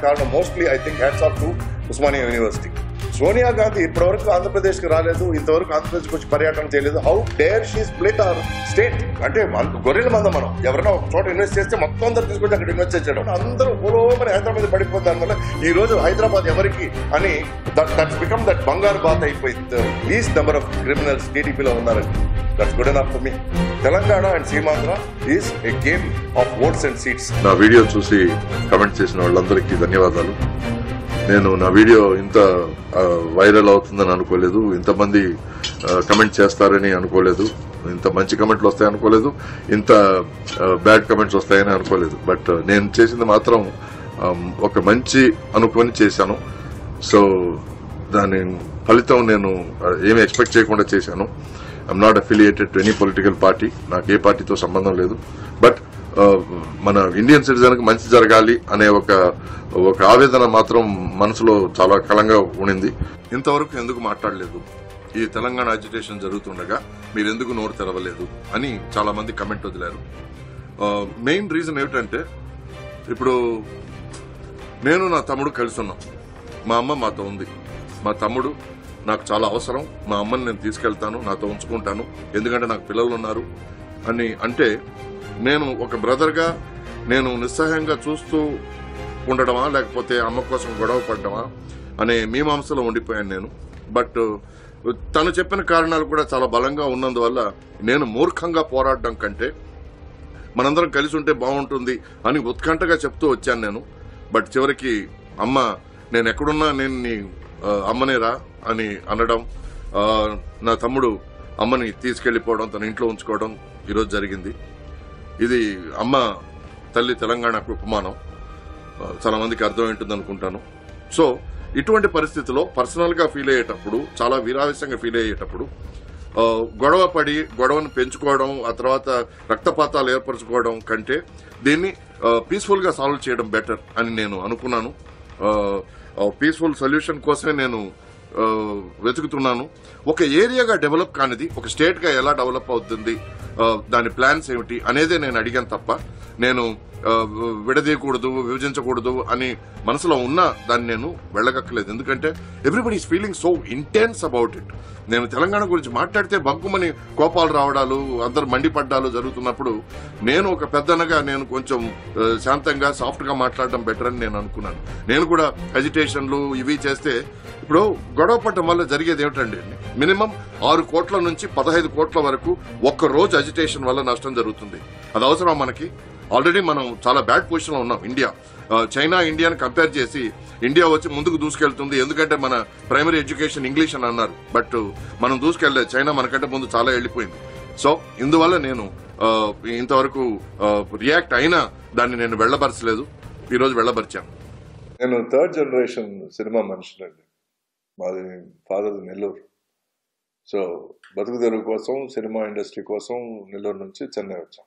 కారణం mostly I think hats off to Osmania university. Sonia Gandhi ఇప్పటివరకు ఆంధ్రప్రదేశ్కి రాలేదు, ఇంతవరకు ఆంధ్రప్రదేశ్కి వచ్చి పర్యటన చేయలేదు. How dare she split our state? అంటే గొర్రెల మంద మనం ఎవరైనా ఒక చోట ఇన్వెస్ట్ చేస్తే మొత్తం అందరూ తీసుకొచ్చి అక్కడ ఇన్వెస్ట్ చేసేయడం, అందరూ ఓలోమని హైదరాబాద్ పడిపోతుంది. దానివల్ల ఈ రోజు హైదరాబాద్ ఎవరికి అని దట్స్ బికమ్ దట్ బంగారు బాత్ అయిపోయింది. లీస్ట్ నెంబర్ ఆఫ్ క్రిమినల్స్ టీడీపీలో ఉన్నారండి. That's good enough for me. Telangana and Seemandhra is a game of votes and seats. నా వీడియో చూసి కమెంట్ చేసిన వాళ్ళందరికీ ధన్యవాదాలు. నేను నా వీడియో ఇంత వైరల్ అవుతుందని అనుకోలేదు, ఇంతమంది కమెంట్ చేస్తారని అనుకోలేదు, ఇంత మంచి కమెంట్లు వస్తాయని అనుకోలేదు, ఇంత బ్యాడ్ కమెంట్స్ వస్తాయని అనుకోలేదు. బట్ నేను చేసింది మాత్రం ఒక మంచి అనుకొని చేశాను. సో దాని ఫలితం నేను ఏమి ఎక్స్పెక్ట్ చేయకుండా చేశాను. I'm not affiliated to any political party, నాకు ఏ పార్టీతో సంబంధం లేదు. బట్ మన ఇండియన్ సిటిజన్ కి మంచి జరగాలి అనే ఒక ఆవేదన మాత్రం మనసులో చాలా కాలంగా ఉండింది. ఇంతవరకు ఎందుకు మాట్లాడలేదు, ఈ తెలంగాణ అజిటేషన్ జరుగుతుండగా మీరు ఎందుకు నోరు తెరవలేదు అని చాలా మంది కమెంట్ వదిలారు. మెయిన్ రీజన్ ఏమిటంటే, ఇప్పుడు నేను నా తమ్ముడు కలిసి ఉన్నాం. మా అమ్మ మాతో ఉంది, మా తమ్ముడు నాకు చాలా అవసరం, మా అమ్మని నేను తీసుకెళ్తాను, నాతో ఉంచుకుంటాను, ఎందుకంటే నాకు పిల్లలు ఉన్నారు అని అంటే, నేను ఒక బ్రదర్గా నేను నిస్సహాయంగా చూస్తూ ఉండడమా లేకపోతే అమ్మ కోసం గొడవ పడ్డమా అనే మీమాంసలో ఉండిపోయాను నేను. బట్ తను చెప్పిన కారణాలు కూడా చాలా బలంగా ఉన్నందువల్ల నేను మూర్ఖంగా పోరాడడం కంటే మనందరం కలిసి ఉంటే బాగుంటుంది అని ఉత్కంఠగా చెప్తూ వచ్చాను నేను. బట్ చివరికి అమ్మ నేను ఎక్కడున్నా నేను నీ అమ్మనేరా అని అనడం, నా తమ్ముడు అమ్మని తీసుకెళ్లిపోవడం, తన ఇంట్లో ఉంచుకోవడం ఈరోజు జరిగింది. ఇది అమ్మ తల్లి తెలంగాణకు ఉపమానం. చాలా మందికి అర్థమైంటుంది అనుకుంటాను. సో ఇటువంటి పరిస్థితిలో పర్సనల్ గా ఫీల్ అయ్యేటప్పుడు, చాలా వీరావేశంగా ఫీల్ అయ్యేటప్పుడు గొడవ పడి గొడవను పెంచుకోవడం, ఆ తర్వాత రక్తపాతాలు ఏర్పరచుకోవడం కంటే దీన్ని పీస్ఫుల్ గా సాల్వ్ చేయడం బెటర్ అని నేను అనుకున్నాను. పీస్ఫుల్ సొల్యూషన్ కోసమే నేను వెతుకుతున్నాను. ఒక ఏరియాగా డెవలప్ కానిది ఒక స్టేట్ గా ఎలా డెవలప్ అవుతుంది, దాని ప్లాన్స్ ఏమిటి అనేదే నేను అడిగాను తప్ప నేను విడదీయకూడదు, విభజించకూడదు అని మనసులో ఉన్నా దాన్ని నేను వెళ్ళగక్కలేదు. ఎందుకంటే everybody is feeling so intense about it. నేను తెలంగాణ గురించి మాట్లాడితే బగ్గుమని కోపాలు రావడాలు, అందరు మండిపడ్డాలు జరుగుతున్నప్పుడు నేను ఒక పెద్దనగా నేను కొంచెం శాంతంగా సాఫ్ట్ గా మాట్లాడడం బెటర్ అని నేను అనుకున్నాను. నేను కూడా అజిటేషన్లు ఇవి చేస్తే ఇప్పుడు గొడవ పడటం వల్ల జరిగేది ఏమిటండి, మినిమం 6 కోట్ల నుంచి 15 కోట్ల వరకు ఒక్క రోజు అజిటేషన్ వల్ల నష్టం జరుగుతుంది. అది అవసరం మనకి? ఆల్రెడీ మనం చాలా బ్యాడ్ పొజిషన్ లో ఉన్నాం. ఇండియా చైనా ఇండియాని కంపేర్ చేసి ఇండియా వచ్చి ముందుకు దూసుకెళ్తుంది, ఎందుకంటే మన ప్రైమరీ ఎడ్యుకేషన్ ఇంగ్లీష్ అని అన్నారు. బట్ మనం దూసుకెళ్లేదు, చైనా మనకంటే ముందు చాలా వెళ్లిపోయింది. సో ఇందువల్ల నేను ఇంతవరకు రియాక్ట్ అయినా దాన్ని నేను వెళ్లబరచలేదు, ఈ రోజు వెళ్లబరిచాను. నేను 3rd జనరేషన్ సినిమా మనిషినండి. మాది ఫాదర్ నెల్లూరు. సో బతుకు తెరువు కోసం, సినిమా ఇండస్ట్రీ కోసం నెల్లూరు నుంచి చెన్నై వచ్చాం.